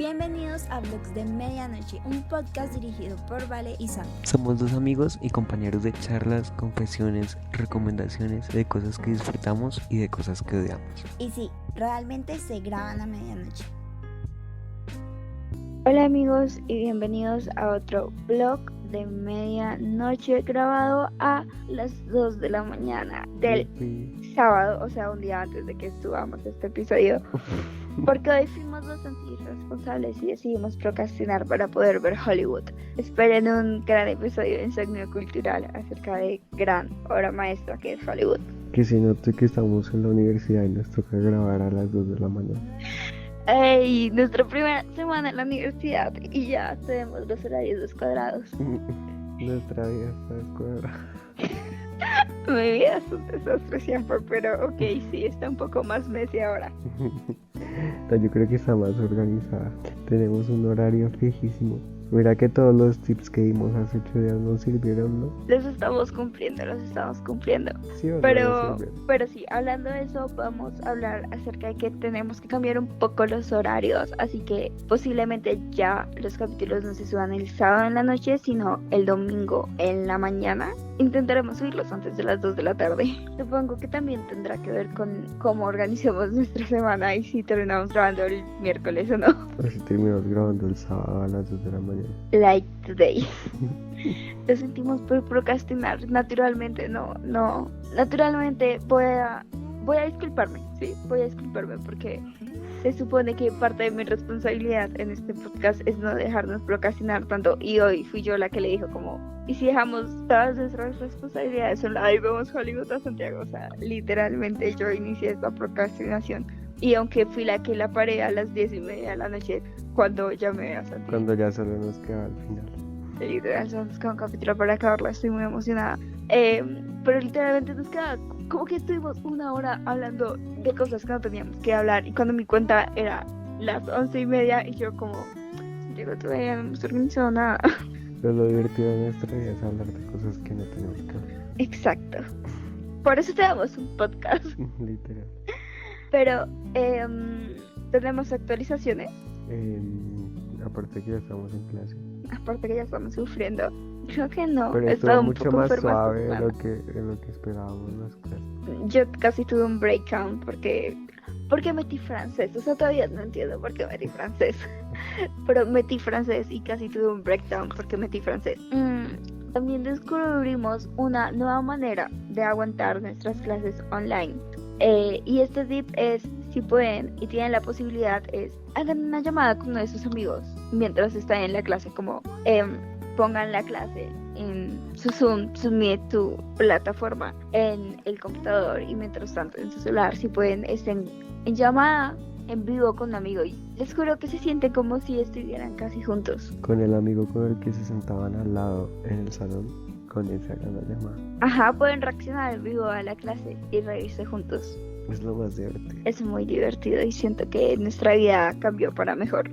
Bienvenidos a Vlogs de Medianoche, un podcast dirigido por Vale y Sam. Somos dos amigos y compañeros de charlas, confesiones, recomendaciones de cosas que disfrutamos y de cosas que odiamos. Y sí, realmente se graban a medianoche. Hola amigos y bienvenidos a otro vlog de medianoche grabado a las 2 de la mañana del sábado, o sea, un día antes de que subamos este episodio, porque hoy fuimos bastante irresponsables y decidimos procrastinar para poder ver Hollywood. Esperen un gran episodio de Insomnio Cultural acerca de gran obra maestra que es Hollywood. Que se note que estamos en la universidad y nos toca grabar a las 2 de la mañana. ¡Ey! Nuestra primera semana en la universidad y ya tenemos los horarios descuadrados. Nuestra vida está descuadrada. Mi vida es un desastre siempre, pero ok, sí, está un poco más messy ahora. Yo creo que está más organizada. Tenemos un horario fijísimo. Mira que todos los tips que dimos hace 8 días nos sirvieron, ¿no? Los estamos cumpliendo. ¿Sí o no Pero sí, hablando de eso, vamos a hablar acerca de que tenemos que cambiar un poco los horarios, así que posiblemente ya los capítulos no se suban el sábado en la noche, sino el domingo en la mañana. Intentaremos subirlos antes de las 2 de la tarde. Supongo que también tendrá que ver con cómo organizamos nuestra semana y si terminamos grabando el miércoles o no. O si terminamos grabando el sábado a las 2 de la mañana. Like today. Lo sentimos por procrastinar. Naturalmente, no. Naturalmente voy a disculparme, ¿sí? Voy a disculparme porque se supone que parte de mi responsabilidad en este podcast es no dejarnos procrastinar tanto. Y hoy fui yo la que le dijo como, ¿y si dejamos todas nuestras responsabilidades son la de vamos Hollywood a Santiago? O sea, literalmente yo inicié esta procrastinación. Y aunque fui la que la paré a las 10:30 de la noche cuando llamé a Santiago. Cuando ya solo nos queda al final. Literal, solo nos queda un capítulo para acabarla, estoy muy emocionada. Pero literalmente nos queda como que estuvimos una hora hablando de cosas que no teníamos que hablar. Y cuando mi cuenta era las 11:30 y yo como, digo, todavía no hemos organizado nada. Pero lo divertido de nuestra vida es hablar de cosas que no tenemos que hablar. Exacto. Por eso tenemos un podcast. Literal. Pero tenemos actualizaciones. Aparte que ya estamos en clase. Aparte que ya estamos sufriendo. Creo que no. Pero He estuvo estado mucho un poco más enferma suave esta de semana. lo que esperábamos las clases. Yo casi tuve un breakdown porque metí francés. O sea, todavía no entiendo por qué metí francés. Pero metí francés y casi tuve un breakdown porque metí francés. También descubrimos una nueva manera de aguantar nuestras clases online. Y este tip es, si pueden y tienen la posibilidad, hagan una llamada con uno de sus amigos mientras están en la clase, como pongan la clase en su Zoom, su Meet, tu plataforma en el computador y mientras tanto en su celular, si pueden, estén en llamada en vivo con un amigo y les juro que se siente como si estuvieran casi juntos. Con el amigo con el que se sentaban al lado en el salón, con ese hagan la llamada. Ajá, pueden reaccionar en vivo a la clase y reírse juntos. Es lo más divertido. Es muy divertido y siento que nuestra vida cambió para mejor.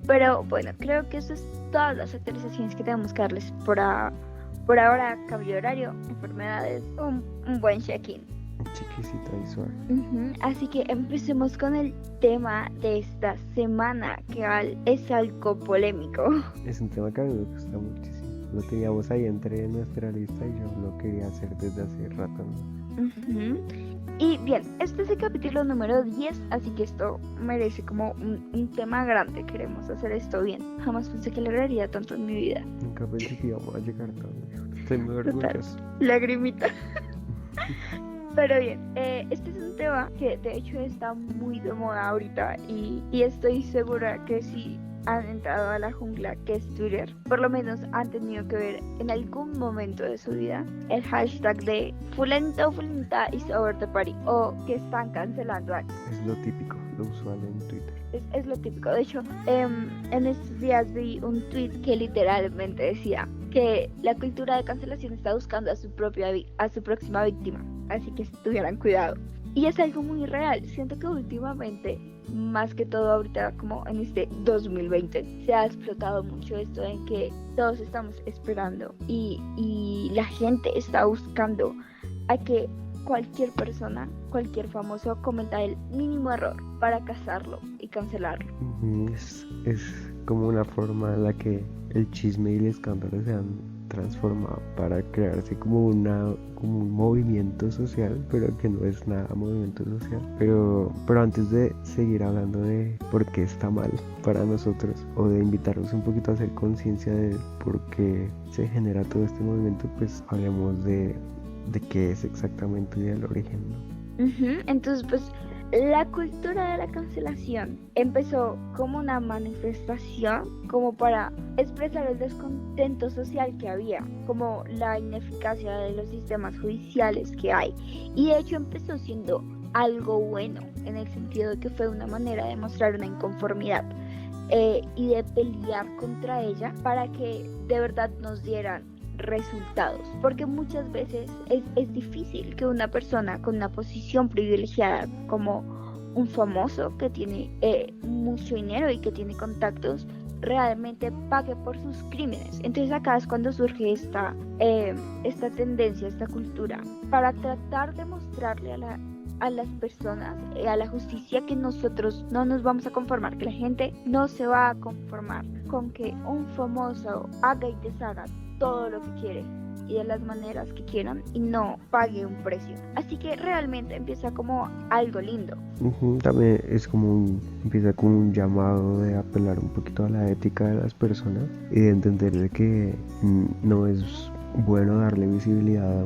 Pero bueno, creo que eso es todas las actualizaciones que tenemos que darles por ahora. Cambio de horario, enfermedades, un buen check-in. Chiquisito y suave. Así que empecemos con el tema de esta semana, que es algo polémico. Es un tema que a mí me gusta muchísimo. Lo teníamos ahí entre nuestra lista y yo lo quería hacer desde hace rato, ¿no? Y bien, este es el capítulo número 10, así que esto merece como un tema grande. Queremos hacer esto bien. Jamás pensé que lograría tanto en mi vida. Nunca pensé que íbamos a llegar tan lejos. Estoy muy orgulloso. Lagrimita. Pero bien, este es un tema que de hecho está muy de moda ahorita y estoy segura que si han entrado a la jungla que es Twitter, por lo menos han tenido que ver en algún momento de su vida el hashtag de fulanito o fulanita is over the party o que están cancelando algo. Es lo típico, lo usual en Twitter. Es lo típico. De hecho, en estos días vi un tweet que literalmente decía que la cultura de cancelación está buscando a su próxima víctima, así que tuvieran cuidado. Y es algo muy real. Siento que últimamente, más que todo ahorita como en este 2020, se ha explotado mucho esto en que todos estamos esperando y la gente está buscando a que cualquier persona, cualquier famoso cometa el mínimo error para cazarlo y cancelarlo. Es como una forma en la que el chisme y el escándalo se han transformado para crearse como un movimiento social, pero que no es nada movimiento social. Pero antes de seguir hablando de por qué está mal para nosotros, o de invitarnos un poquito a hacer conciencia de por qué se genera todo este movimiento, pues hablemos de qué es exactamente y del origen, ¿no? Entonces, pues la cultura de la cancelación empezó como una manifestación, como para expresar el descontento social que había, como la ineficacia de los sistemas judiciales que hay. Y de hecho empezó siendo algo bueno, en el sentido de que fue una manera de mostrar una inconformidad y de pelear contra ella para que de verdad nos dieran resultados, porque muchas veces es difícil que una persona con una posición privilegiada como un famoso que tiene mucho dinero y que tiene contactos realmente pague por sus crímenes. Entonces acá es cuando surge esta tendencia, esta cultura, para tratar de mostrarle a las personas, a la justicia, que nosotros no nos vamos a conformar, que la gente no se va a conformar con que un famoso haga y deshaga todo lo que quiere y de las maneras que quieran y no pague un precio. Así que realmente empieza como algo lindo. También es empieza como un llamado de apelar un poquito a la ética de las personas y de entender de que no es bueno darle visibilidad a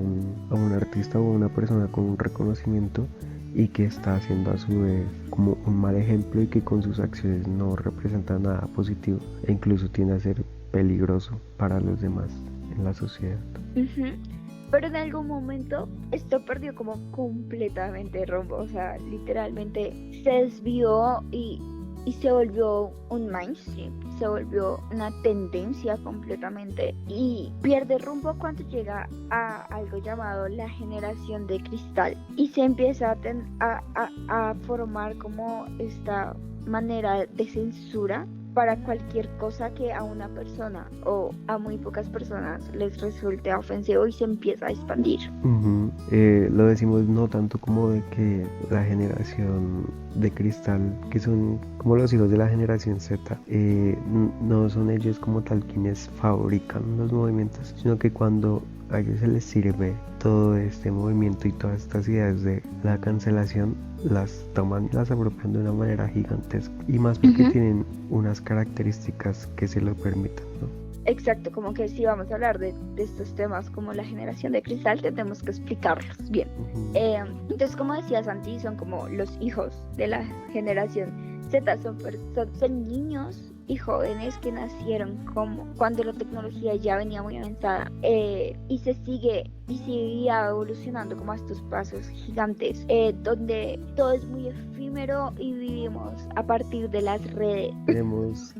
un artista o a una persona con un reconocimiento y que está haciendo a su vez como un mal ejemplo y que con sus acciones no representa nada positivo e incluso tiende a ser peligroso para los demás en la sociedad. Pero en algún momento esto perdió como completamente rumbo, o sea, literalmente se desvió y se volvió un mainstream, se volvió una tendencia completamente y pierde rumbo cuando llega a algo llamado la generación de cristal y se empieza a formar como esta manera de censura para cualquier cosa que a una persona o a muy pocas personas les resulte ofensivo y se empieza a expandir. Lo decimos no tanto como de que la generación de cristal, que son como los hijos de la generación Z, no son ellos como tal quienes fabrican los movimientos, sino que cuando a ellos se les sirve todo este movimiento y todas estas ideas de la cancelación, las toman y las apropian de una manera gigantesca, y más porque tienen unas características que se lo permitan, ¿no? Exacto, como que si vamos a hablar de estos temas como la generación de cristal, tenemos que explicarlos bien. Entonces, como decía Santi, son como los hijos de la generación Z, son niños y jóvenes que nacieron como cuando la tecnología ya venía muy avanzada y se sigue evolucionando como a estos pasos gigantes, donde todo es muy efímero y vivimos a partir de las redes. Tenemos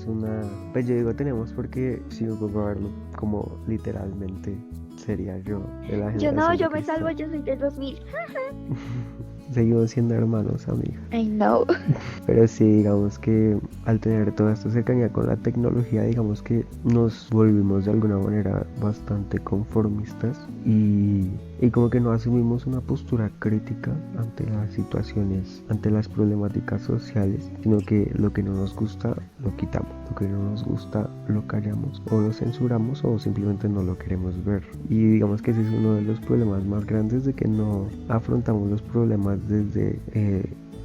una, pues yo digo tenemos porque si me pongo a verlo como literalmente sería yo de la generación. Yo me salvo, yo soy del 2000. Seguimos siendo hermanos, amiga. I know. Pero sí, digamos que al tener toda esta cercanía con la tecnología, digamos que nos volvimos de alguna manera bastante conformistas y como que no asumimos una postura crítica ante las situaciones, ante las problemáticas sociales, sino que lo que no nos gusta lo quitamos, lo que no nos gusta lo callamos o lo censuramos o simplemente no lo queremos ver. Y digamos que ese es uno de los problemas más grandes, de que no afrontamos los problemas desde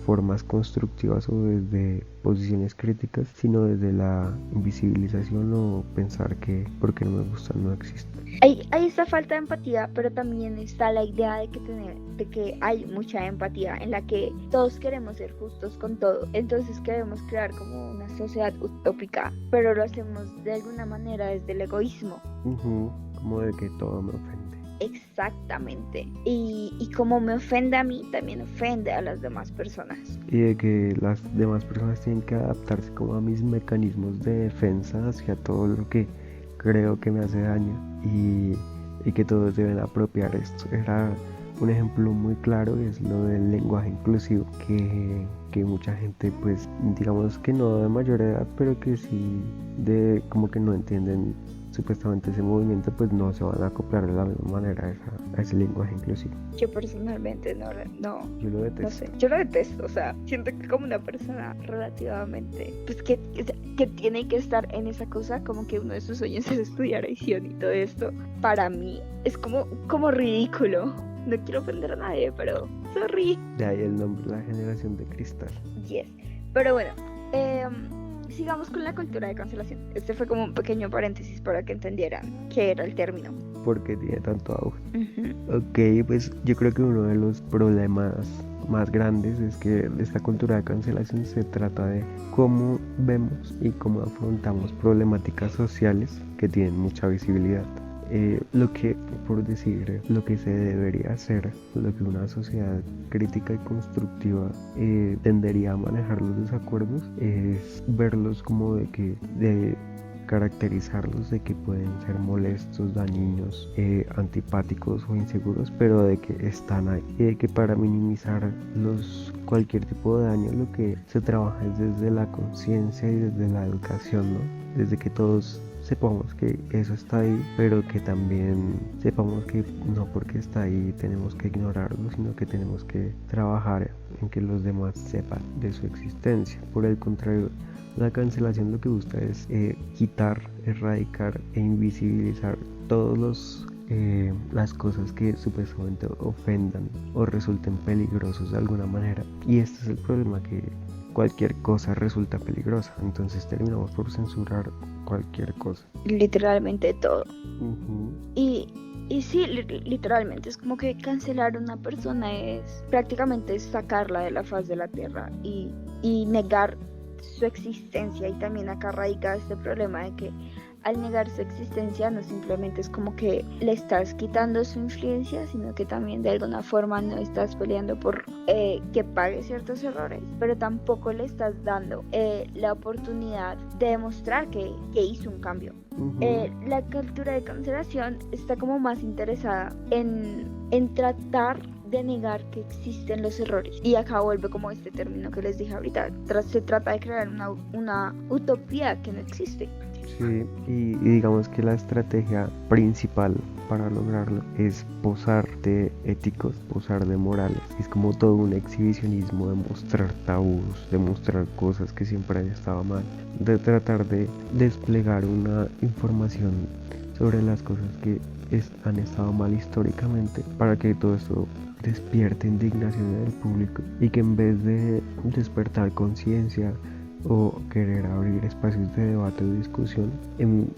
formas constructivas o desde posiciones críticas, sino desde la invisibilización o pensar que porque no me gusta no existe. Hay esta falta de empatía, pero también está la idea de que hay mucha empatía en la que todos queremos ser justos con todo, entonces queremos crear como una sociedad utópica, pero lo hacemos de alguna manera desde el egoísmo. Como de que todo me ofende. Exactamente. Y como me ofende a mí, también ofende a las demás personas. Y de que las demás personas tienen que adaptarse como a mis mecanismos de defensa hacia todo lo que creo que me hace daño. Y que todos deben apropiar esto. Era un ejemplo muy claro es lo del lenguaje inclusivo, que mucha gente pues digamos que no de mayor edad, pero que sí de como que no entienden supuestamente ese movimiento, pues no se van a acoplar de la misma manera a ese lenguaje inclusivo. Yo personalmente no, Yo lo detesto. no sé, yo lo detesto, o sea, siento que como una persona relativamente, pues que tiene que estar en esa cosa, como que uno de sus sueños es estudiar edición y todo esto, para mí es como ridículo. No quiero ofender a nadie, pero sorry. De ahí el nombre, la generación de cristal. Yes. Pero bueno, sigamos con la cultura de cancelación. Este fue como un pequeño paréntesis para que entendieran qué era el término. ¿Por qué tiene tanto auge? Ok, pues yo creo que uno de los problemas más grandes es que esta cultura de cancelación se trata de cómo vemos y cómo afrontamos problemáticas sociales que tienen mucha visibilidad. Lo que, por decir, lo que se debería hacer, lo que una sociedad crítica y constructiva tendería a manejar los desacuerdos, es verlos como de caracterizarlos de que pueden ser molestos, dañinos, antipáticos o inseguros, pero de que están ahí, y de que para minimizar cualquier tipo de daño lo que se trabaja es desde la conciencia y desde la educación, ¿no? Desde que todos sepamos que eso está ahí, pero que también sepamos que no porque está ahí tenemos que ignorarlo, sino que tenemos que trabajar en que los demás sepan de su existencia. Por el contrario, la cancelación lo que busca es quitar, erradicar e invisibilizar todos las cosas que supuestamente ofendan o resulten peligrosos de alguna manera. Y este es el problema, que cualquier cosa resulta peligrosa, entonces terminamos por censurar cualquier cosa. Literalmente todo. Uh-huh. Y sí, literalmente es como que cancelar a una persona es prácticamente sacarla de la faz de la tierra y negar su existencia. Y también acá radica este problema de que al negar su existencia no simplemente es como que le estás quitando su influencia, sino que también de alguna forma no estás peleando por que pague ciertos errores, pero tampoco le estás dando la oportunidad de demostrar que hizo un cambio. Uh-huh. La cultura de cancelación está como más interesada en tratar de negar que existen los errores, y acá vuelve como este término que les dije ahorita, se trata de crear una utopía que no existe. Sí, y digamos que la estrategia principal para lograrlo es posar de éticos, posar de morales. Es como todo un exhibicionismo de mostrar tabús, de mostrar cosas que siempre han estado mal, de tratar de desplegar una información sobre las cosas que han estado mal históricamente, para que todo esto despierte indignación en el público, y que en vez de despertar conciencia o querer abrir espacios de debate o discusión,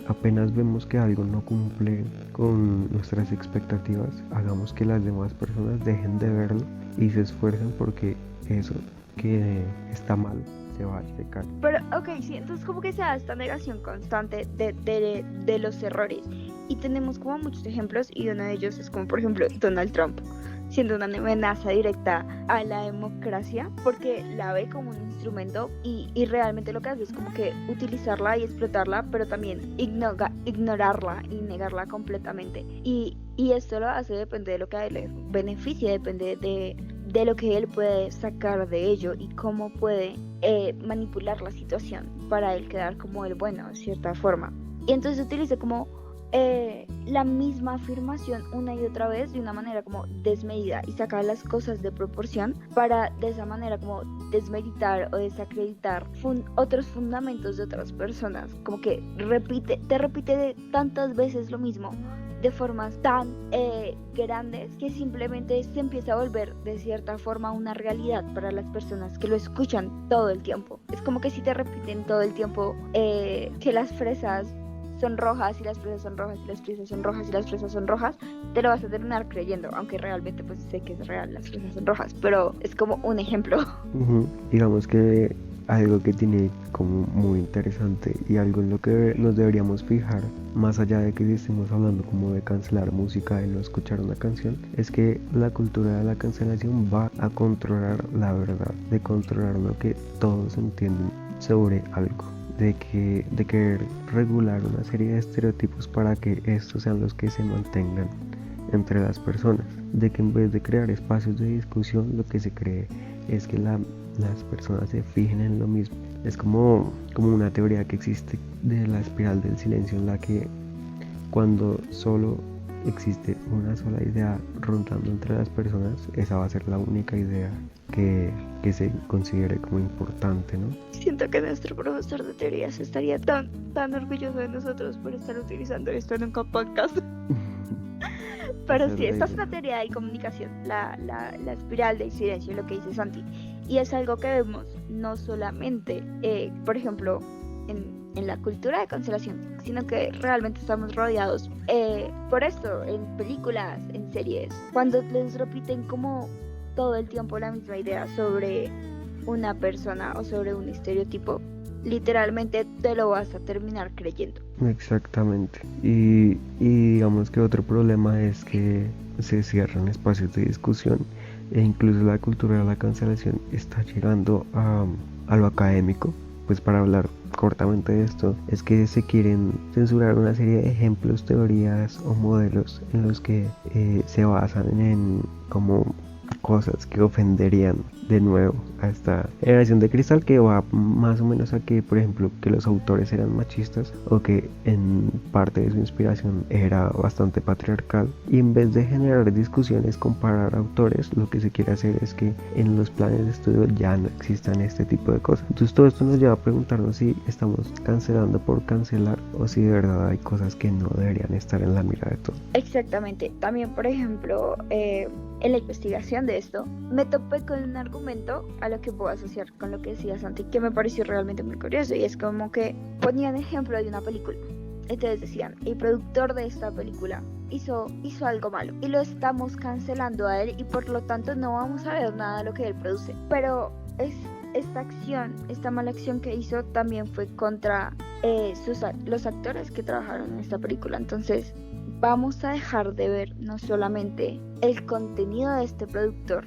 apenas vemos que algo no cumple con nuestras expectativas, hagamos que las demás personas dejen de verlo y se esfuercen porque eso que está mal se vaya de cara. Pero ok, sí, entonces como que se da esta negación constante de los errores, y tenemos como muchos ejemplos, y uno de ellos es como por ejemplo Donald Trump, siendo una amenaza directa a la democracia, porque la ve como un instrumento y realmente lo que hace es como que utilizarla y explotarla, pero también ignorarla y negarla completamente. Y esto lo hace, depende de lo que a él le beneficia, depende de lo que él puede sacar de ello y cómo puede manipular la situación para él quedar como el bueno, de cierta forma. Y entonces utiliza como la misma afirmación una y otra vez de una manera como desmedida, y sacar las cosas de proporción para de esa manera como desmeritar o desacreditar otros fundamentos de otras personas. Como que te repite tantas veces lo mismo de formas tan grandes que simplemente se empieza a volver de cierta forma una realidad para las personas que lo escuchan todo el tiempo. Es como que si te repiten todo el tiempo que las fresas son rojas y las fresas son rojas y las fresas son rojas y las fresas son rojas, te lo vas a terminar creyendo, aunque realmente pues sé que es real, las fresas son rojas, pero es como un ejemplo. Uh-huh. Digamos que algo que tiene como muy interesante y algo en lo que nos deberíamos fijar, más allá de que estemos hablando como de cancelar música y no escuchar una canción, es que la cultura de la cancelación va a controlar la verdad, de controlar lo que todos entienden sobre algo, de querer regular una serie de estereotipos para que estos sean los que se mantengan entre las personas. de que en vez de crear espacios de discusión, lo que se cree es que las personas se fijen en lo mismo. Es como una teoría que existe de la espiral del silencio, en la que cuando solo existe una sola idea rondando entre las personas, esa va a ser la única idea que se considere como importante, ¿no? Siento que nuestro profesor de teorías estaría tan orgulloso de nosotros por estar utilizando esto en un podcast. Pero sí, esta es una teoría de comunicación, la espiral del silencio, lo que dice Santi. Y es algo que vemos no solamente, por ejemplo, en la cultura de cancelación, sino que realmente estamos rodeados por esto, en películas, en series, cuando les repiten como todo el tiempo la misma idea sobre una persona o sobre un estereotipo, literalmente te lo vas a terminar creyendo. Exactamente. Y digamos que otro problema es que se cierran espacios de discusión, e incluso la cultura de la cancelación está llegando a lo académico. Pues para hablar cortamente de esto, es que se quieren censurar una serie de ejemplos, teorías o modelos en los que se basan en como cosas que ofenderían de nuevo a esta generación de cristal, que va más o menos a que, por ejemplo, que los autores eran machistas o que en parte de su inspiración era bastante patriarcal, y en vez de generar discusiones, comparar autores, lo que se quiere hacer es que en los planes de estudio ya no existan este tipo de cosas. Entonces todo esto nos lleva a preguntarnos si estamos cancelando por cancelar o si de verdad hay cosas que no deberían estar en la mira de todos. Exactamente. También, por ejemplo, en la investigación de esto, me topé con un argumento a lo que puedo asociar con lo que decía Santi, que me pareció realmente muy curioso, y es como que ponían ejemplo de una película. Entonces decían, el productor de esta película hizo algo malo y lo estamos cancelando a él, y por lo tanto no vamos a ver nada de lo que él produce. Pero esta mala acción que hizo también fue contra los actores que trabajaron en esta película. Entonces vamos a dejar de ver no solamente el contenido de este productor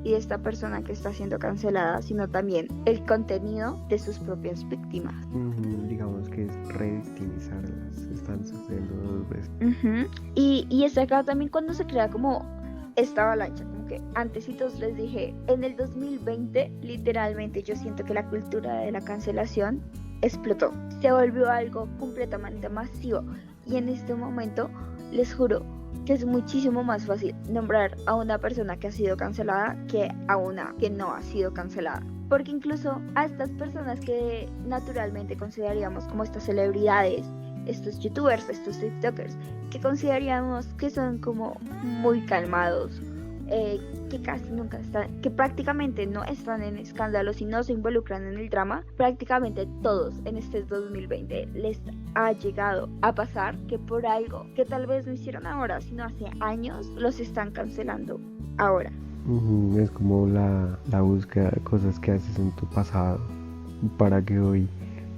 y de esta persona que está siendo cancelada, sino también el contenido de sus propias víctimas. Digamos que es revictimizarlas, están sufriendo dos veces. Y es acá también cuando se crea como esta avalancha, como que antecitos les dije, en el 2020 literalmente yo siento que la cultura de la cancelación explotó, se volvió algo completamente masivo, y en este momento les juro que es muchísimo más fácil nombrar a una persona que ha sido cancelada que a una que no ha sido cancelada, porque incluso a estas personas que naturalmente consideraríamos como estas celebridades, estos youtubers, estos tiktokers, que consideraríamos que son como muy calmados, que casi nunca están, que prácticamente no están en escándalos y no se involucran en el drama, prácticamente todos en este 2020 les ha llegado a pasar que por algo que tal vez no hicieron ahora, sino hace años, los están cancelando ahora. Es como la búsqueda de cosas que haces en tu pasado para que hoy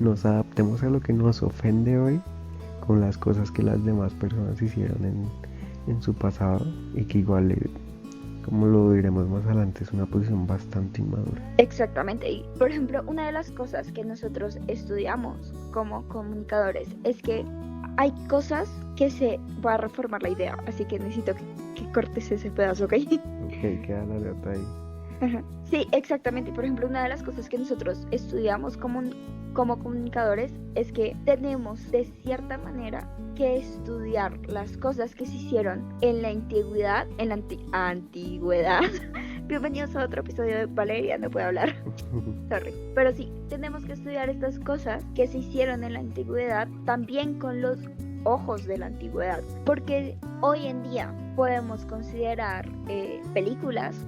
nos adaptemos a lo que nos ofende hoy con las cosas que las demás personas hicieron en su pasado, y que igual, como lo diremos más adelante, es una posición bastante inmadura. Exactamente. Y por ejemplo, una de las cosas que nosotros estudiamos como comunicadores es que hay cosas que se va a reformar la idea, así que necesito que cortes ese pedazo, ¿ok? Ok, queda la nota ahí. Sí, exactamente. Por ejemplo, una de las cosas que nosotros estudiamos como comunicadores es que tenemos de cierta manera que estudiar las cosas que se hicieron en la antigüedad, antigüedad. Bienvenidos a otro episodio de Valeria, no puedo hablar. Sorry. Pero sí, tenemos que estudiar estas cosas que se hicieron en la antigüedad también con los ojos de la antigüedad, porque hoy en día podemos considerar películas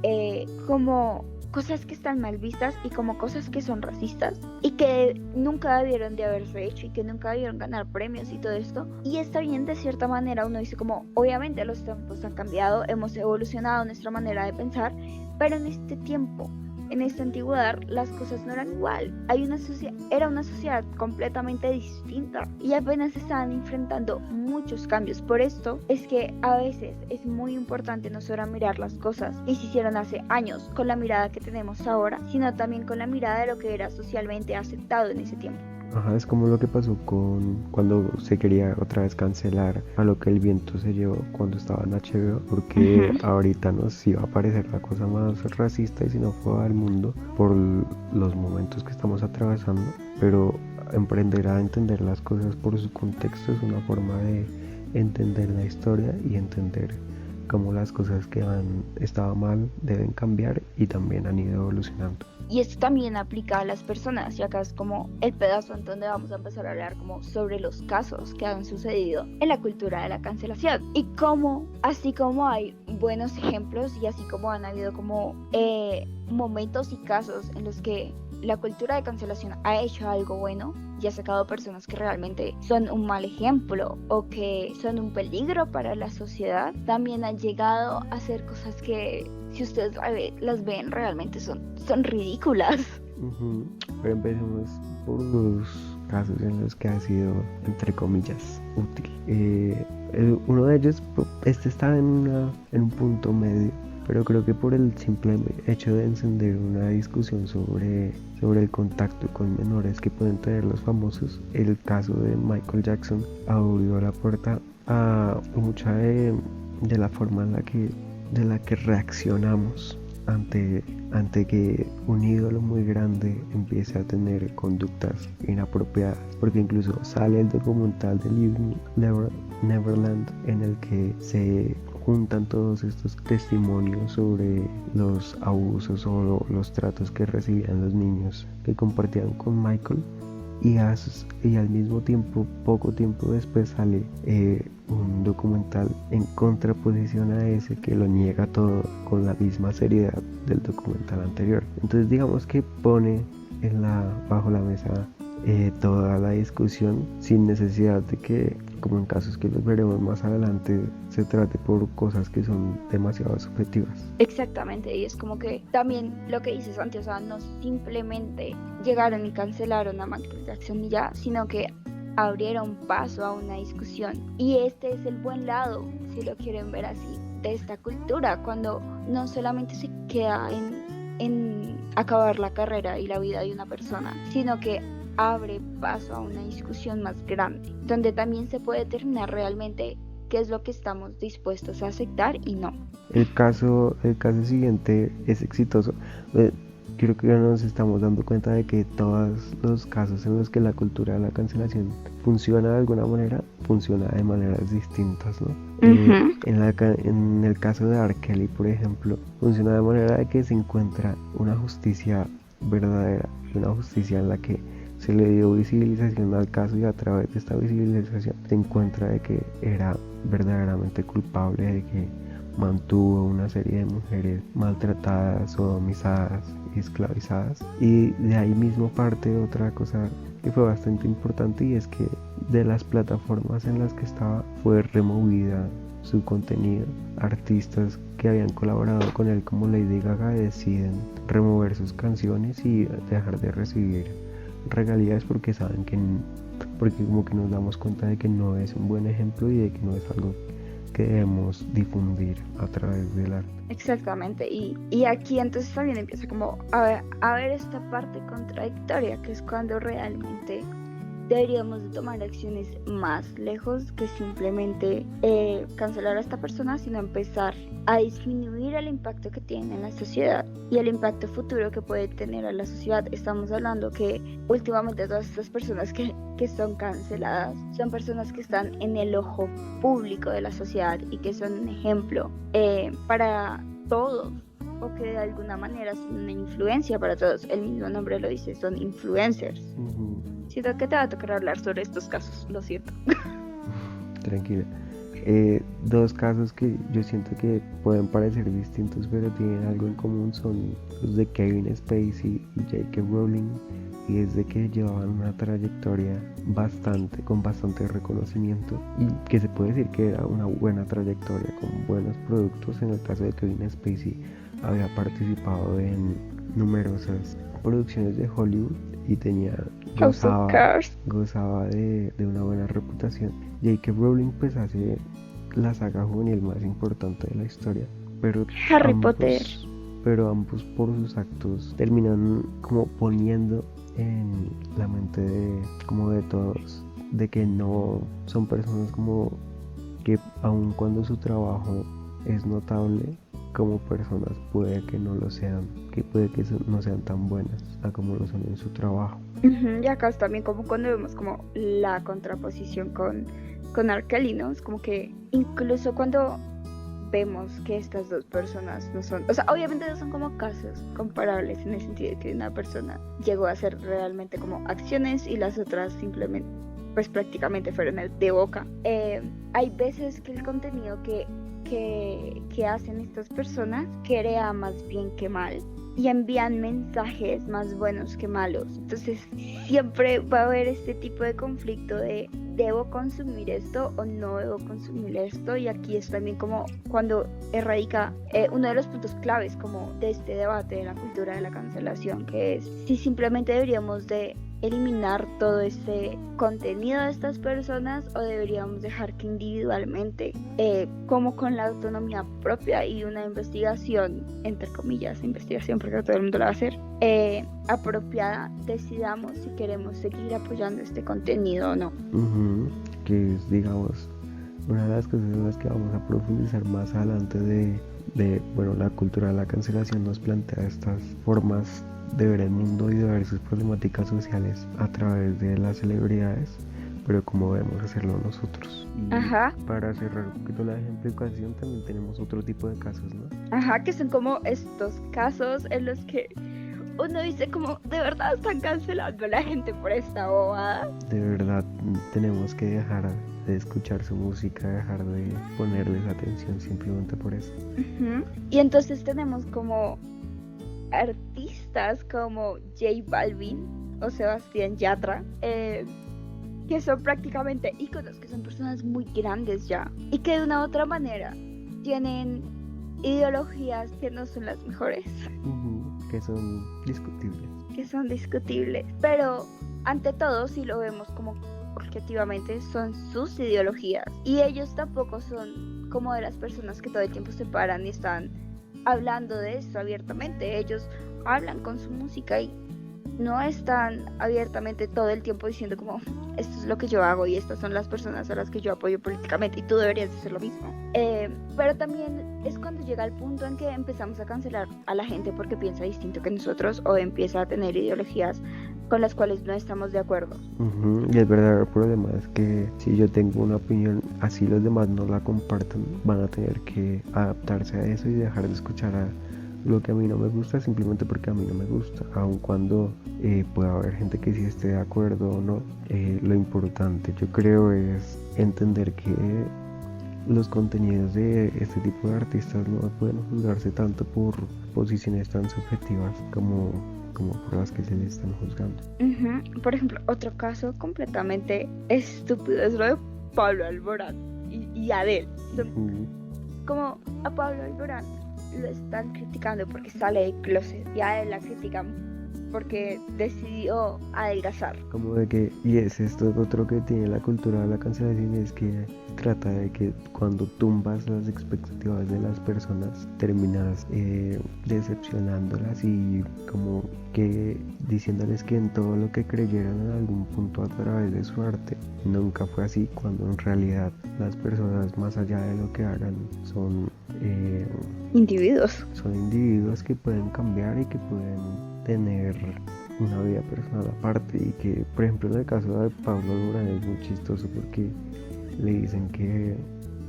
como cosas que están mal vistas y como cosas que son racistas y que nunca debieron de haberse hecho y que nunca debieron ganar premios y todo esto. Y está bien, de cierta manera uno dice como, obviamente los tiempos han cambiado, hemos evolucionado nuestra manera de pensar, pero en este tiempo, en esta antigüedad, las cosas no eran igual. Era una sociedad completamente distinta y apenas se estaban enfrentando muchos cambios. Por esto es que a veces es muy importante no solo mirar las cosas que se hicieron hace años con la mirada que tenemos ahora, sino también con la mirada de lo que era socialmente aceptado en ese tiempo. Ajá, es como lo que pasó con cuando se quería otra vez cancelar a lo que el viento se llevó cuando estaba en HBO, porque ahorita nos iba a parecer la cosa más racista y xenófoba del mundo por los momentos que estamos atravesando, pero emprender a entender las cosas por su contexto es una forma de entender la historia y entender cómo las cosas que han estado mal deben cambiar y también han ido evolucionando. Y esto también aplica a las personas, y acá es como el pedazo en donde vamos a empezar a hablar como sobre los casos que han sucedido en la cultura de la cancelación y cómo, así como hay buenos ejemplos y así como han habido como momentos y casos en los que la cultura de cancelación ha hecho algo bueno y ha sacado personas que realmente son un mal ejemplo o que son un peligro para la sociedad, también han llegado a hacer cosas que, si ustedes las ven, realmente son ridículas. Pero empecemos por los casos en los que ha sido, entre comillas, útil. Uno de ellos, está en un punto medio, pero creo que por el simple hecho de encender una discusión sobre el contacto con menores que pueden tener los famosos, el caso de Michael Jackson abrió la puerta a mucha de la forma en la que reaccionamos ante que un ídolo muy grande empiece a tener conductas inapropiadas, porque incluso sale el documental de Living Neverland en el que se juntan todos estos testimonios sobre los abusos o los tratos que recibían los niños que compartían con Michael, y al mismo tiempo, poco tiempo después, sale un documental en contraposición a ese que lo niega todo con la misma seriedad del documental anterior. Entonces digamos que pone bajo la mesa toda la discusión sin necesidad de que, como en casos que los veremos más adelante, se trate por cosas que son demasiado subjetivas. Exactamente, y es como que también lo que dice Santi, o sea, no simplemente llegaron y cancelaron a Michael Jackson y ya, sino que abrieron paso a una discusión, y este es el buen lado, si lo quieren ver así, de esta cultura, cuando no solamente se queda en acabar la carrera y la vida de una persona, sino que abre paso a una discusión más grande, donde también se puede determinar realmente qué es lo que estamos dispuestos a aceptar y no. El caso siguiente es exitoso. Creo que nos estamos dando cuenta de que todos los casos en los que la cultura de la cancelación funciona de alguna manera, funciona de maneras distintas, ¿no? En el caso de R. Kelly, por ejemplo, funciona de manera de que se encuentra una justicia verdadera, una justicia en la que se le dio visibilización al caso, y a través de esta visibilización se encuentra de que era verdaderamente culpable de que mantuvo una serie de mujeres maltratadas, sodomizadas y esclavizadas. Y de ahí mismo parte otra cosa que fue bastante importante, y es que de las plataformas en las que estaba fue removida su contenido. Artistas que habían colaborado con él como Lady Gaga deciden remover sus canciones y dejar de recibir regalías porque saben porque como que nos damos cuenta de que no es un buen ejemplo y de que no es algo que debemos difundir a través del arte. Exactamente, y aquí entonces también empieza como a ver esta parte contradictoria, que es cuando realmente deberíamos de tomar acciones más lejos que simplemente cancelar a esta persona, sino empezar a disminuir el impacto que tiene en la sociedad y el impacto futuro que puede tener a la sociedad. Estamos hablando que últimamente todas estas personas que son canceladas son personas que están en el ojo público de la sociedad y que son un ejemplo para todos, o que de alguna manera son una influencia para todos. El mismo nombre lo dice, son influencers. Siento que te va a tocar hablar sobre estos casos, lo siento. Tranquila. Dos casos que yo siento que pueden parecer distintos pero tienen algo en común son los de Kevin Spacey y J.K. Rowling, y es de que llevaban una trayectoria con bastante reconocimiento, y que se puede decir que era una buena trayectoria con buenos productos. En el caso de Kevin Spacey, había participado en numerosas producciones de Hollywood y gozaba de una buena reputación. J.K. Rowling pues hace la saga juvenil más importante de la historia, pero Harry Potter. Pero ambos por sus actos terminan como poniendo en la mente como de todos, de que no son personas como que aun cuando su trabajo es notable, como personas puede que no lo sean, que puede que no sean tan buenas a como lo son en su trabajo. Y acá es también como cuando vemos como la contraposición con R. Kelly, ¿no? Es como que incluso cuando vemos que estas dos personas no son, o sea, obviamente no son como casos comparables en el sentido de que una persona llegó a hacer realmente como acciones y las otras simplemente, pues prácticamente fueron de boca. Hay veces que el contenido que hacen estas personas crea más bien que mal y envían mensajes más buenos que malos. Entonces siempre va a haber este tipo de conflicto de ¿debo consumir esto o no debo consumir esto? Y aquí es también como cuando radica uno de los puntos claves como de este debate de la cultura de la cancelación, que es si simplemente deberíamos de eliminar todo este contenido de estas personas o deberíamos dejar que individualmente, como con la autonomía propia y una investigación, entre comillas, investigación porque no todo el mundo la va a hacer, apropiada, decidamos si queremos seguir apoyando este contenido o no. Que es, digamos, una de las cosas en las que vamos a profundizar más adelante bueno, la cultura de la cancelación nos plantea estas formas de ver el mundo y de ver sus problemáticas sociales a través de las celebridades, pero como debemos hacerlo nosotros. Y para cerrar un poquito la ejemplificación, también tenemos otro tipo de casos, ¿no? Que son como estos casos en los que uno dice como, ¿de verdad están cancelando a la gente por esta bobada? De verdad tenemos que dejar de escuchar su música, dejar de ponerles atención simplemente por eso. Y entonces tenemos como artistas como J Balvin o Sebastián Yatra, que son prácticamente íconos, que son personas muy grandes ya y que de una u otra manera tienen ideologías que no son las mejores, que son discutibles, pero ante todo, si lo vemos como objetivamente, son sus ideologías y ellos tampoco son como de las personas que todo el tiempo se paran y están hablando de eso abiertamente. Ellos hablan con su música y no están abiertamente todo el tiempo diciendo como esto es lo que yo hago y estas son las personas a las que yo apoyo políticamente y tú deberías hacer lo mismo. Pero también es cuando llega el punto en que empezamos a cancelar a la gente porque piensa distinto que nosotros o empieza a tener ideologías con las cuales no estamos de acuerdo. Y el verdadero problema es que si yo tengo una opinión, así los demás no la compartan, van a tener que adaptarse a eso y dejar de escuchar a lo que a mí no me gusta simplemente porque a mí no me gusta, aun cuando pueda haber gente que sí esté de acuerdo o no. Lo importante, yo creo, es entender que los contenidos de este tipo de artistas no pueden juzgarse tanto por posiciones tan subjetivas como por las que se les están juzgando. Por ejemplo, otro caso completamente estúpido es lo de Pablo Alborán y Adele. Como a Pablo Alborán lo están criticando porque sale del closet y a él la critican porque decidió adelgazar. Como de que, y es esto otro que tiene la cultura de la cancelación, es que trata de que cuando tumbas las expectativas de las personas terminas decepcionándolas y como que diciéndoles que en todo lo que creyeron en algún punto a través de su arte nunca fue así, cuando en realidad las personas, más allá de lo que hagan, son individuos que pueden cambiar y que pueden tener una vida personal aparte, y que, por ejemplo, en el caso de Pablo Alborán es muy chistoso porque le dicen que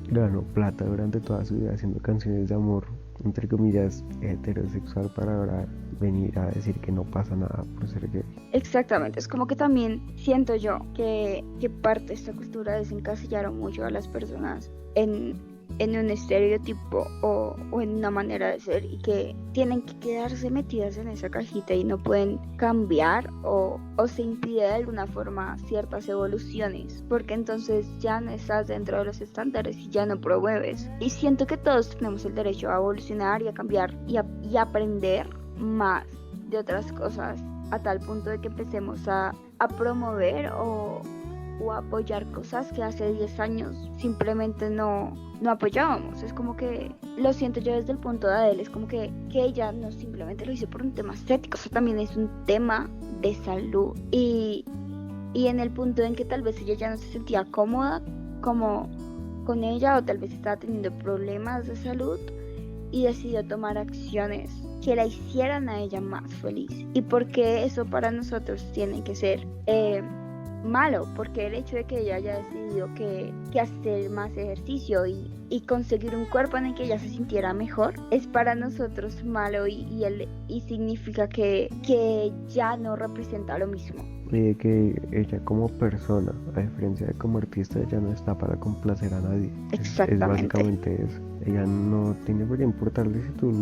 ganó plata durante toda su vida haciendo canciones de amor, entre comillas, heterosexual, para ahora venir a decir que no pasa nada por ser gay. Exactamente, es como que también siento yo que parte de esta cultura es encasillar mucho a las personas en un estereotipo o en una manera de ser, y que tienen que quedarse metidas en esa cajita y no pueden cambiar o se impide de alguna forma ciertas evoluciones, porque entonces ya no estás dentro de los estándares y ya no promueves. Y siento que todos tenemos el derecho a evolucionar y a cambiar y aprender más de otras cosas, a tal punto de que empecemos a promover o o apoyar cosas que hace 10 años simplemente no apoyábamos. Es como que lo siento yo desde el punto de Adele, es como que ella no simplemente lo hizo por un tema estético, eso también es un tema de salud y en el punto en que tal vez ella ya no se sentía cómoda como con ella, o tal vez estaba teniendo problemas de salud y decidió tomar acciones que la hicieran a ella más feliz. Y porque eso para nosotros tiene que ser malo, porque el hecho de que ella haya decidido que hacer más ejercicio y conseguir un cuerpo en el que ella se sintiera mejor es para nosotros malo y significa que ya no representa lo mismo. Y que ella como persona, a diferencia de como artista, ella no está para complacer a nadie. Exactamente. Es básicamente eso. Ella no tiene por qué importarle si tú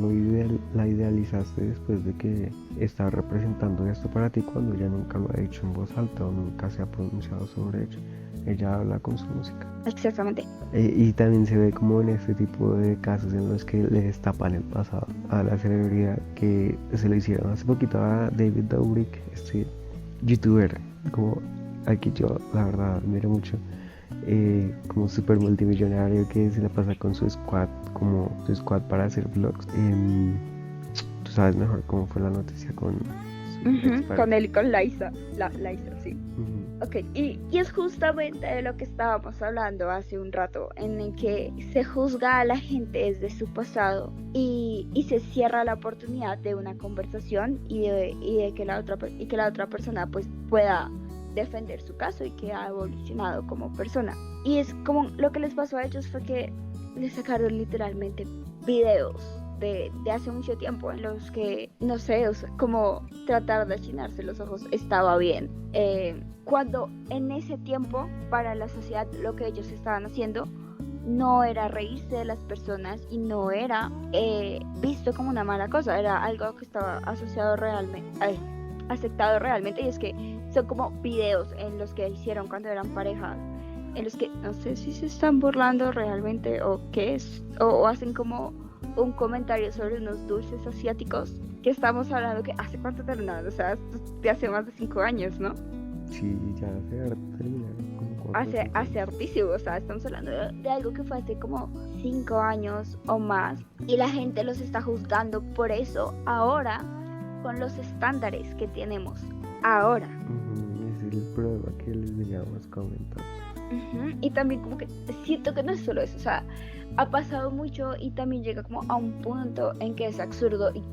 la idealizaste después de que está representando esto para ti, cuando ella nunca lo ha hecho en voz alta o nunca se ha pronunciado sobre ello. Ella habla con su música. Exactamente. Y también se ve como en este tipo de casos en los que le destapan el pasado a la celebridad, que se lo hicieron hace poquito a David Dobrik, este youtuber, como aquí yo la verdad admiro mucho, como súper multimillonario, que se la pasa con su squad, como su squad para hacer vlogs. Tú sabes mejor cómo fue la noticia con con él y con Liza, sí. Uh-huh. Ok, y es justamente de lo que estábamos hablando hace un rato, en el que se juzga a la gente desde su pasado y se cierra la oportunidad de una conversación y de que la otra persona pues pueda defender su caso y que ha evolucionado como persona. Y es como lo que les pasó a ellos fue que les sacaron literalmente videos de hace mucho tiempo en los que, no sé, o sea, como tratar de achinarse los ojos estaba bien. Cuando en ese tiempo para la sociedad lo que ellos estaban haciendo no era reírse de las personas y no era visto como una mala cosa, era algo que estaba asociado realmente, aceptado realmente, y es que son como videos en los que hicieron cuando eran parejas, en los que no sé si se están burlando realmente o qué es, o hacen como un comentario sobre unos dulces asiáticos, que estamos hablando que hace cuánto terminaron, o sea, esto de hace más de 5 años, ¿no? Sí, ya Hace hartísimo, o sea, estamos hablando de algo que fue hace como 5 años o más, y la gente los está juzgando por eso ahora, con los estándares que tenemos ahora. Ese es el problema que les veníamos comentando. Y también como que siento que no es solo eso, o sea, ha pasado mucho y también llega como a un punto en que es absurdo, y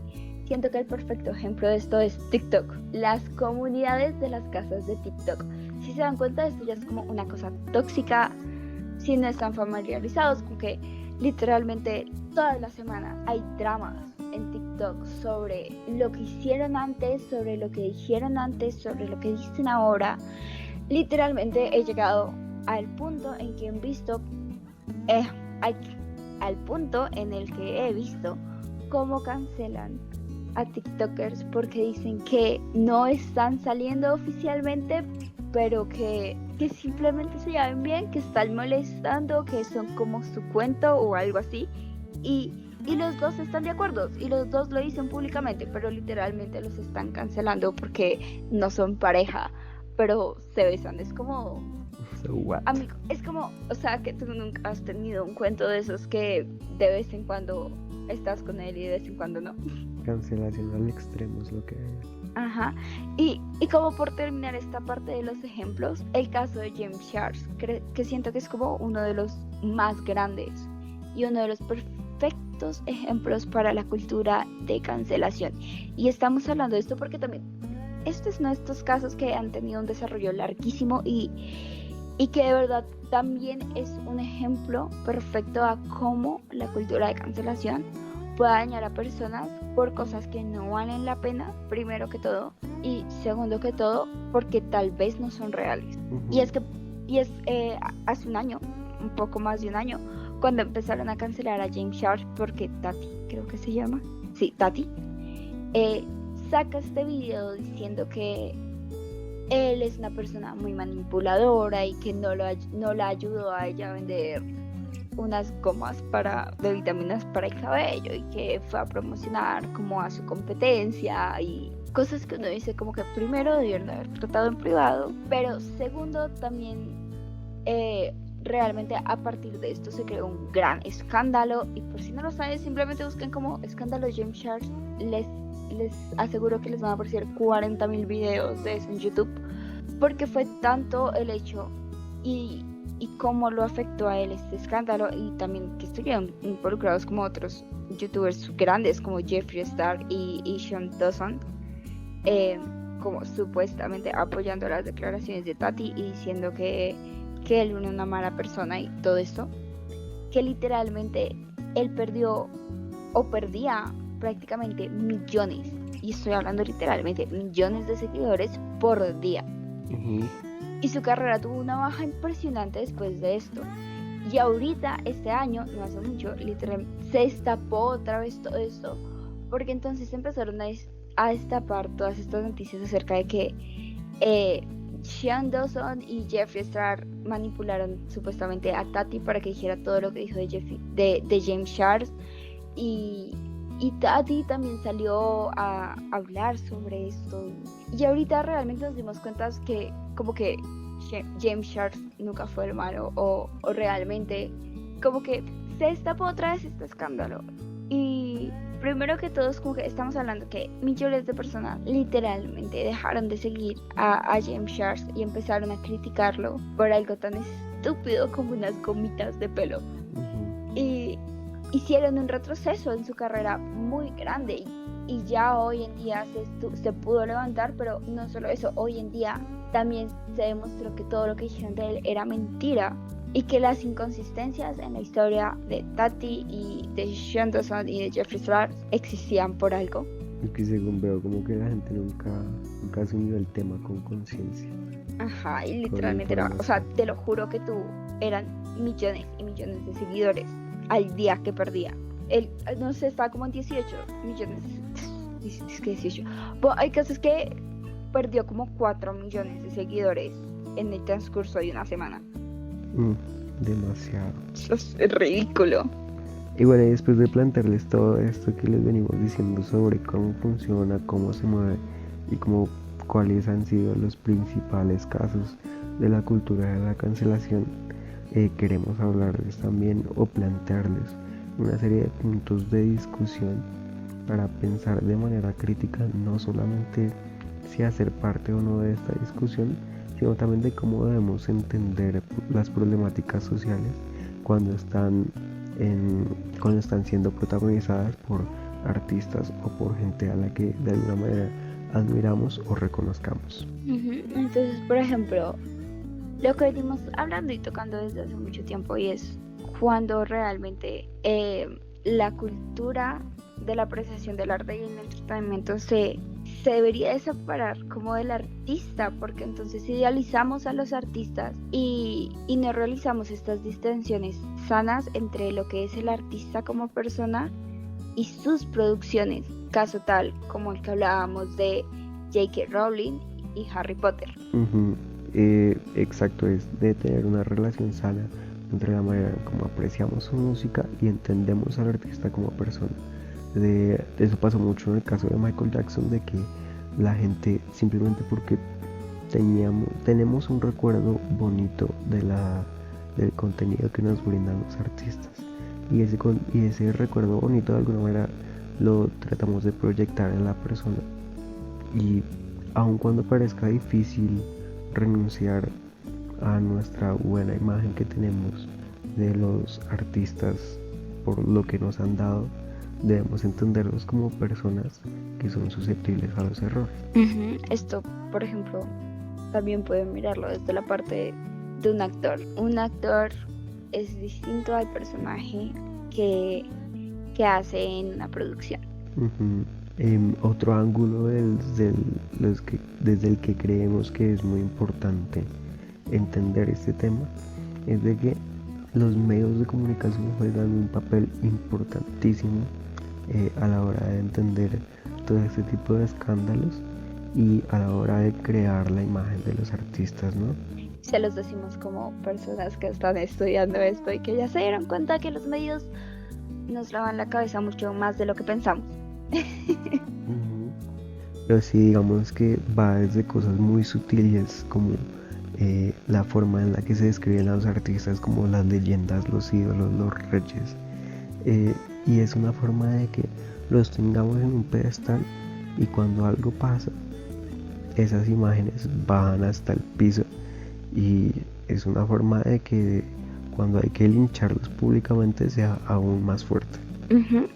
siento que el perfecto ejemplo de esto es TikTok, las comunidades de las casas de TikTok. Si se dan cuenta, esto ya es como una cosa tóxica, si no están familiarizados con que literalmente todas las semanas hay dramas en TikTok sobre lo que hicieron antes, sobre lo que dijeron antes, sobre lo que dicen ahora. Literalmente he llegado al punto en que he visto al punto en el que he visto cómo cancelan a TikTokers porque dicen que no están saliendo oficialmente, pero que simplemente se llevan bien, que están molestando, que son como su cuento o algo así, y los dos están de acuerdo y los dos lo dicen públicamente, pero literalmente los están cancelando porque no son pareja, pero se besan. Es como, amigo, es como, o sea, que tú nunca has tenido un cuento de esos que de vez en cuando estás con él y de vez en cuando no. Cancelación al extremo es lo que hay. Ajá. Y como por terminar esta parte de los ejemplos, el caso de James Charles, que siento que es como uno de los más grandes y uno de los perfectos ejemplos para la cultura de cancelación. Y estamos hablando de esto porque también este es uno de estos casos que han tenido un desarrollo larguísimo y que de verdad también es un ejemplo perfecto a cómo la cultura de cancelación puede dañar a personas por cosas que no valen la pena, primero que todo, y segundo que todo, porque tal vez no son reales. Y es hace un año, un poco más de un año, cuando empezaron a cancelar a James Charles porque Tati, creo que se llama, sí, Tati, saca este video diciendo que él es una persona muy manipuladora y que no la ayudó a ella a vender unas gomas de vitaminas para el cabello y que fue a promocionar como a su competencia y cosas que uno dice como que primero debieron haber tratado en privado, pero segundo también realmente a partir de esto se creó un gran escándalo, y por si no lo saben, simplemente busquen como escándalo James Charles, les aseguro que les van a aparecer 40.000 videos de eso en YouTube, porque fue tanto el hecho y cómo lo afectó a él este escándalo, y también que estuvieron involucrados como otros youtubers grandes como Jeffree Star y Sean Dawson, como supuestamente apoyando las declaraciones de Tati y diciendo que él era una mala persona y todo esto, que literalmente él perdió o perdía prácticamente millones, y estoy hablando literalmente millones de seguidores por día. Y su carrera tuvo una baja impresionante después de esto. Y ahorita, este año, no hace mucho, literalmente se destapó otra vez todo esto, porque entonces empezaron a destapar todas estas noticias acerca de que Sean Dawson y Jeffree Star manipularon supuestamente a Tati para que dijera todo lo que dijo de James Charles, y Tati también salió a hablar sobre esto, y ahorita realmente nos dimos cuenta que como que James Charles nunca fue el malo, o realmente como que se destapó otra vez este escándalo. Y primero que todo, como que estamos hablando que millones de personas literalmente dejaron de seguir a James Charles y empezaron a criticarlo por algo tan estúpido como unas gomitas de pelo. Y hicieron un retroceso en su carrera muy grande, y ya hoy en día se pudo levantar, pero no solo eso, hoy en día también se demostró que todo lo que dijeron de él era mentira, y que las inconsistencias en la historia de Tati y de Sean Dawson y de Jeffree Star existían por algo. Y que según veo como que la gente nunca asumió el tema con conciencia. Ajá, y literalmente era, o sea, te lo juro que eran millones y millones de seguidores al día que perdía. Él, no sé, estaba como en 18 millones, es que 18. Bueno, hay casos que perdió como 4 millones de seguidores en el transcurso de una semana. Demasiado. Eso es ridículo. Y bueno, y después de plantearles todo esto que les venimos diciendo sobre cómo funciona, cómo se mueve y cuáles han sido los principales casos de la cultura de la cancelación, queremos hablarles también o plantearles una serie de puntos de discusión para pensar de manera crítica no solamente si hacer parte o no de esta discusión, sino también de cómo debemos entender las problemáticas sociales cuando están siendo protagonizadas por artistas o por gente a la que de alguna manera admiramos o reconozcamos. Entonces, por ejemplo, lo que venimos hablando y tocando desde hace mucho tiempo, y es cuando realmente la cultura de la apreciación del arte y el entretenimiento se debería de separar como del artista, porque entonces idealizamos a los artistas y no realizamos estas distinciones sanas entre lo que es el artista como persona y sus producciones, caso tal como el que hablábamos de J.K. Rowling y Harry Potter. Exacto, es de tener una relación sana entre la manera en cómo apreciamos su música y entendemos al artista como persona. Eso pasó mucho en el caso de Michael Jackson, de que la gente simplemente porque tenemos un recuerdo bonito del contenido que nos brindan los artistas, y ese recuerdo bonito de alguna manera lo tratamos de proyectar en la persona, y aun cuando parezca difícil renunciar a nuestra buena imagen que tenemos de los artistas por lo que nos han dado, debemos entenderlos como personas que son susceptibles a los errores. Esto, por ejemplo, también pueden mirarlo desde la parte de un actor. Un actor es distinto al personaje que hace en una producción. Otro ángulo desde el que creemos que es muy importante entender este tema es de que los medios de comunicación juegan un papel importantísimo a la hora de entender todo este tipo de escándalos y a la hora de crear la imagen de los artistas, ¿no? Se los decimos como personas que están estudiando esto y que ya se dieron cuenta que los medios nos lavan la cabeza mucho más de lo que pensamos. pero sí digamos que va desde cosas muy sutiles como la forma en la que se describen a los artistas, como las leyendas, los ídolos, los reyes, y es una forma de que los tengamos en un pedestal y cuando algo pasa esas imágenes bajan hasta el piso, y es una forma de que cuando hay que lincharlos públicamente sea aún más fuerte. Ujú.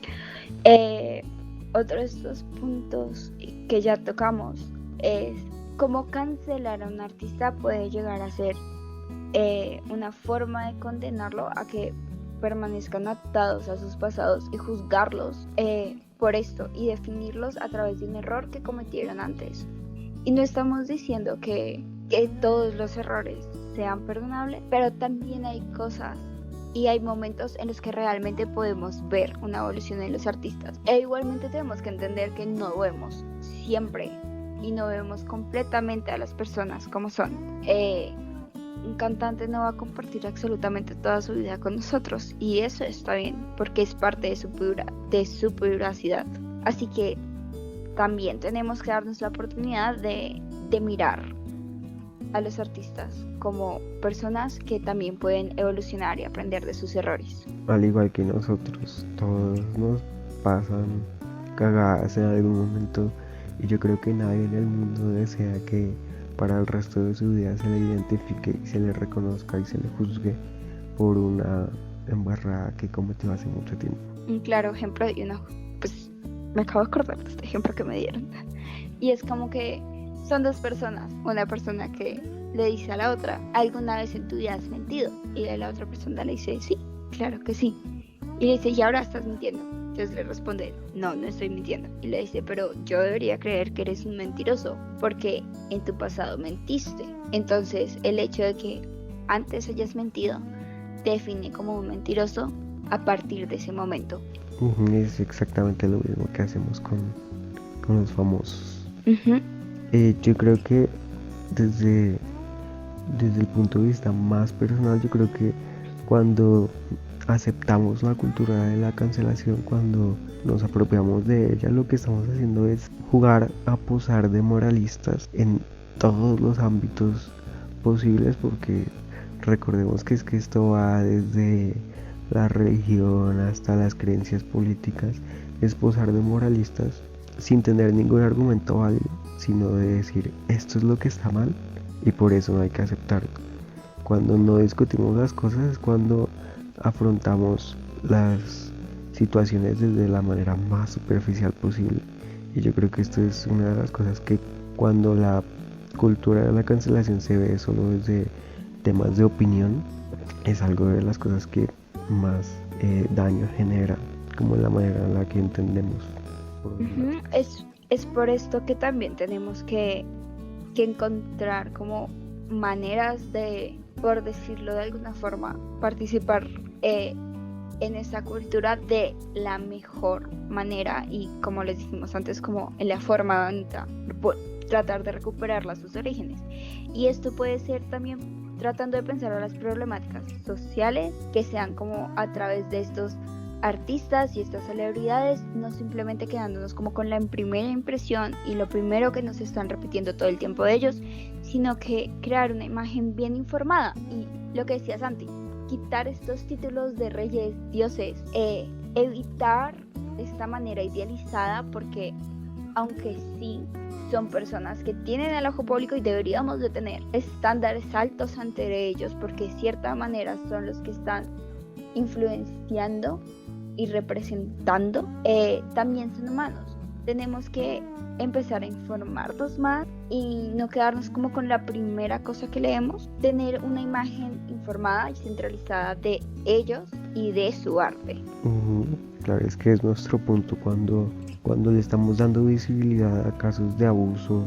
Otro de estos puntos que ya tocamos es cómo cancelar a un artista puede llegar a ser una forma de condenarlo a que permanezcan atados a sus pasados y juzgarlos por esto y definirlos a través de un error que cometieron antes. Y no estamos diciendo que todos los errores sean perdonables, pero también hay cosas y hay momentos en los que realmente podemos ver una evolución en los artistas. E igualmente tenemos que entender que no vemos siempre y no vemos completamente a las personas como son. Un cantante no va a compartir absolutamente toda su vida con nosotros y eso está bien porque es parte de su privacidad. Así que también tenemos que darnos la oportunidad de mirar a los artistas como personas que también pueden evolucionar y aprender de sus errores. Al igual que nosotros, todos nos pasan cagadas en algún momento, y yo creo que nadie en el mundo desea que para el resto de su vida se le identifique y se le reconozca y se le juzgue por una embarrada que cometió hace mucho tiempo. Un claro ejemplo y pues me acabo de acordar de este ejemplo que me dieron. Y es como que son dos personas, una persona que le dice a la otra, ¿alguna vez en tu vida has mentido? Y la otra persona le dice, sí, claro que sí. Y le dice, ¿y ahora estás mintiendo? Entonces le responde, no estoy mintiendo. Y le dice, pero yo debería creer que eres un mentiroso, porque en tu pasado mentiste. Entonces el hecho de que antes hayas mentido te define como un mentiroso a partir de ese momento. Es exactamente lo mismo que hacemos con los famosos. Uh-huh. Yo creo que desde el punto de vista más personal, yo creo que cuando aceptamos la cultura de la cancelación, cuando nos apropiamos de ella, lo que estamos haciendo es jugar a posar de moralistas en todos los ámbitos posibles, porque recordemos que esto va desde la religión hasta las creencias políticas. Es posar de moralistas sin tener ningún argumento válido, sino de decir esto es lo que está mal y por eso no hay que aceptarlo. Cuando no discutimos las cosas es cuando afrontamos las situaciones desde la manera más superficial posible, y yo creo que esto es una de las cosas que cuando la cultura de la cancelación se ve solo desde temas de opinión, es algo de las cosas que más daño genera, como la manera en la que entendemos. Uh-huh. Es por esto que también tenemos que encontrar como maneras de, por decirlo de alguna forma, participar en esa cultura de la mejor manera y, como les dijimos antes, como en la forma bonita, tratar de recuperarla a sus orígenes. Y esto puede ser también tratando de pensar a las problemáticas sociales que sean como a través de estos artistas y estas celebridades, no simplemente quedándonos como con la primera impresión y lo primero que nos están repitiendo todo el tiempo de ellos, sino que crear una imagen bien informada. Y lo que decía Santi, quitar estos títulos de reyes, dioses, evitar esta manera idealizada, porque aunque sí son personas que tienen el ojo público y deberíamos de tener estándares altos ante ellos, porque de cierta manera son los que están influenciando y representando, también son humanos. Tenemos que empezar a informarnos más y no quedarnos como con la primera cosa que leemos, tener una imagen informada y centralizada de ellos y de su arte. Claro, es que es nuestro punto cuando le estamos dando visibilidad a casos de abuso,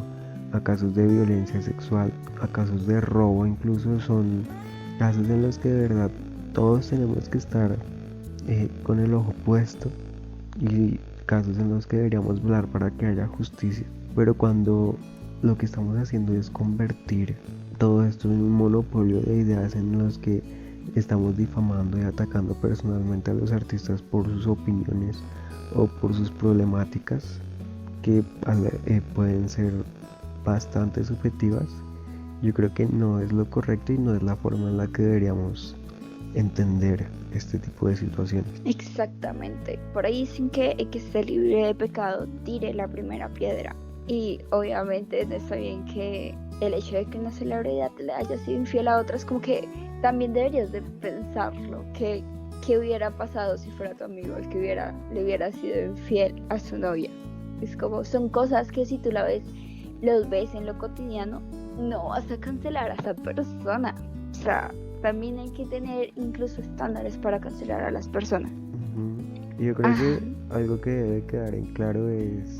a casos de violencia sexual, a casos de robo, incluso son casos en los que de verdad todos tenemos que estar con el ojo puesto, y casos en los que deberíamos velar para que haya justicia. Pero cuando lo que estamos haciendo es convertir todo esto en un monopolio de ideas en los que estamos difamando y atacando personalmente a los artistas por sus opiniones o por sus problemáticas, que pueden ser bastante subjetivas, yo creo que no es lo correcto y no es la forma en la que deberíamos entender este tipo de situaciones. Exactamente. Por ahí dicen que el que esté libre de pecado tire la primera piedra. Y obviamente no está bien que el hecho de que una celebridad le haya sido infiel a otras, como que también deberías de pensarlo, que qué hubiera pasado si fuera tu amigo el que le hubiera sido infiel a su novia. Es como, son cosas que si tú los ves en lo cotidiano, no vas a cancelar a esa persona. O sea, también hay que tener incluso estándares para cancelar a las personas. Y yo creo que algo que debe quedar en claro es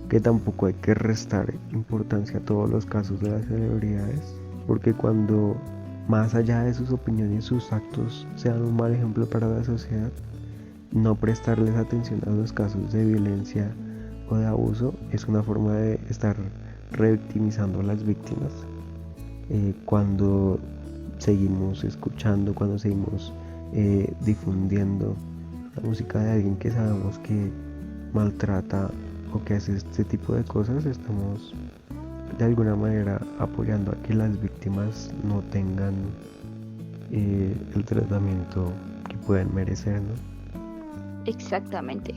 que tampoco hay que restar importancia a todos los casos de las celebridades, porque cuando más allá de sus opiniones, sus actos sean un mal ejemplo para la sociedad, no prestarles atención a los casos de violencia o de abuso es una forma de estar revictimizando a las víctimas. Cuando seguimos escuchando, cuando seguimos difundiendo la música de alguien que sabemos que maltrata o que hace este tipo de cosas, estamos de alguna manera apoyando a que las víctimas no tengan el tratamiento que pueden merecer, ¿no? Exactamente.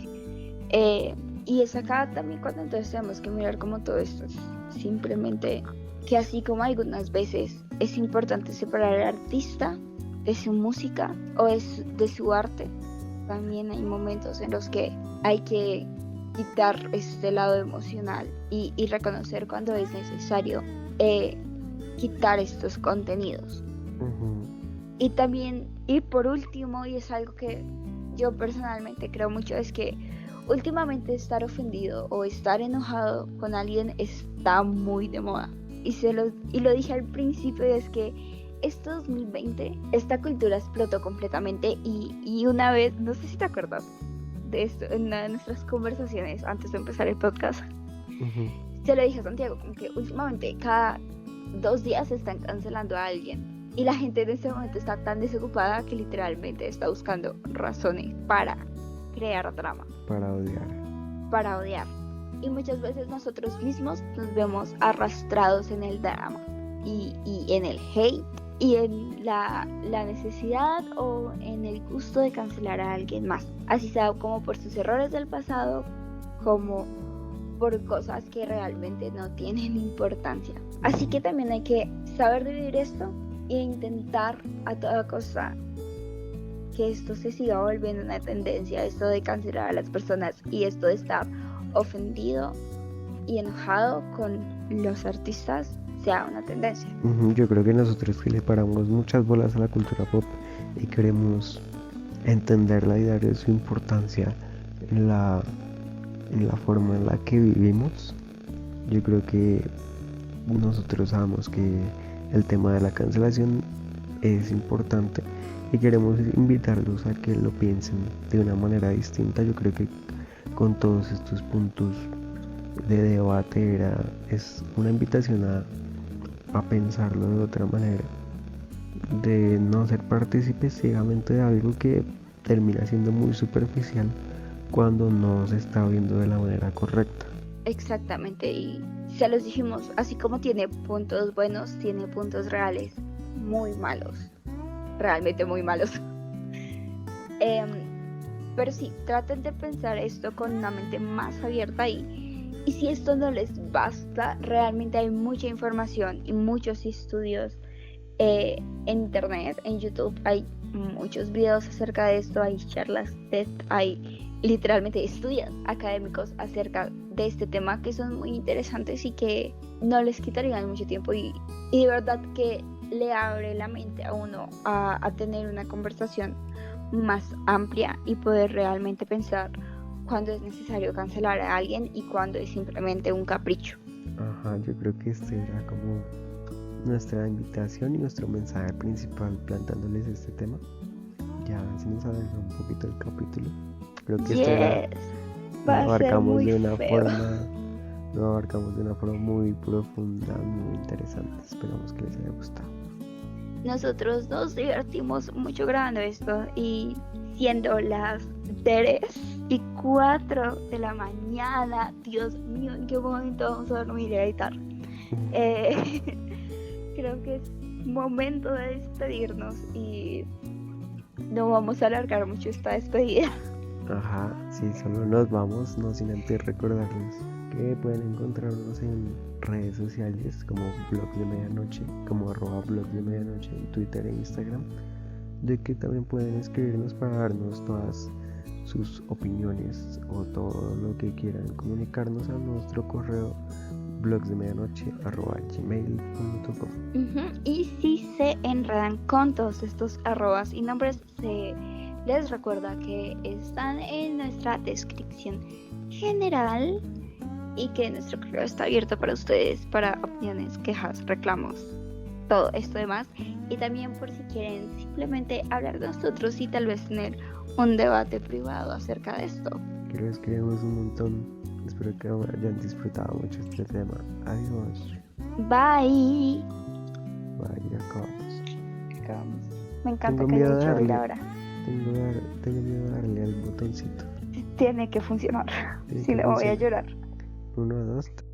Y es acá también cuando entonces tenemos que mirar como todo esto es simplemente que así como algunas veces es importante separar al artista de su música o de su arte, también hay momentos en los que hay que quitar este lado emocional y reconocer cuando es necesario quitar estos contenidos. Y también, y por último, y es algo que yo personalmente creo mucho, es que últimamente estar ofendido o estar enojado con alguien está muy de moda. Y lo dije al principio, es que este 2020 esta cultura explotó completamente y una vez, no sé si te acuerdas de esto, en una de nuestras conversaciones antes de empezar el podcast, se lo dije a Santiago, como que últimamente cada 2 días están cancelando a alguien y la gente en este momento está tan desocupada que literalmente está buscando razones para crear drama, para odiar. Y muchas veces nosotros mismos nos vemos arrastrados en el drama y en el hate y en la necesidad o en el gusto de cancelar a alguien más, así sea como por sus errores del pasado, como por cosas que realmente no tienen importancia. Así que también hay que saber dividir esto e intentar a toda costa que esto se siga volviendo una tendencia, esto de cancelar a las personas y esto de estar ofendido y enojado con los artistas sea una tendencia. Yo creo que nosotros que le paramos muchas bolas a la cultura pop y queremos entenderla y darle su importancia en la forma en la que vivimos, yo creo que nosotros sabemos que el tema de la cancelación es importante y queremos invitarlos a que lo piensen de una manera distinta. Yo creo que con todos estos puntos de debate es una invitación a pensarlo de otra manera, de no ser partícipes ciegamente de algo que termina siendo muy superficial cuando no se está viendo de la manera correcta. Exactamente, y se los dijimos, así como tiene puntos buenos, tiene puntos reales muy malos, realmente muy malos. Pero sí, traten de pensar esto con una mente más abierta y si esto no les basta, realmente hay mucha información y muchos estudios en internet, en YouTube hay muchos videos acerca de esto, hay charlas TED, hay literalmente estudios académicos acerca de este tema que son muy interesantes y que no les quitarían mucho tiempo y de verdad que le abre la mente a uno a tener una conversación más amplia y poder realmente pensar cuándo es necesario cancelar a alguien y cuándo es simplemente un capricho. Yo creo que este era como nuestra invitación y nuestro mensaje principal planteándoles este tema. Ya se nos adelantó un poquito el capítulo. Creo que lo abarcamos de una forma muy profunda, muy interesante. Esperamos que les haya gustado. nosotros nos divertimos mucho grabando esto y siendo las 3:04 de la mañana, Dios mío, ¿en qué momento vamos a dormir y a editar? Creo que es momento de despedirnos y no vamos a alargar mucho esta despedida. Ajá, sí, solo nos vamos, no sin antes recordarles que pueden encontrarnos en redes sociales como Blogs de Medianoche, como @Blogs de Medianoche en Twitter e Instagram, de que también pueden escribirnos para darnos todas sus opiniones o todo lo que quieran comunicarnos a nuestro correo blogsdemedianoche@gmail.com. Y si se enredan con todos estos arrobas y nombres, les recuerda que están en nuestra descripción general y que nuestro correo está abierto para ustedes, para opiniones, quejas, reclamos, todo esto demás. Y también por si quieren simplemente hablar de nosotros y tal vez tener un debate privado acerca de esto. Que los queremos un montón. Espero que hayan disfrutado mucho este tema. Adiós. Bye. Vaya, acabamos. Me encanta Tengo que miedo haya de dicho darle. ahora. Tengo miedo de darle al botoncito. Tiene que funcionar. Tiene Si que no voy a funcionar. llorar. 1, 2, 3.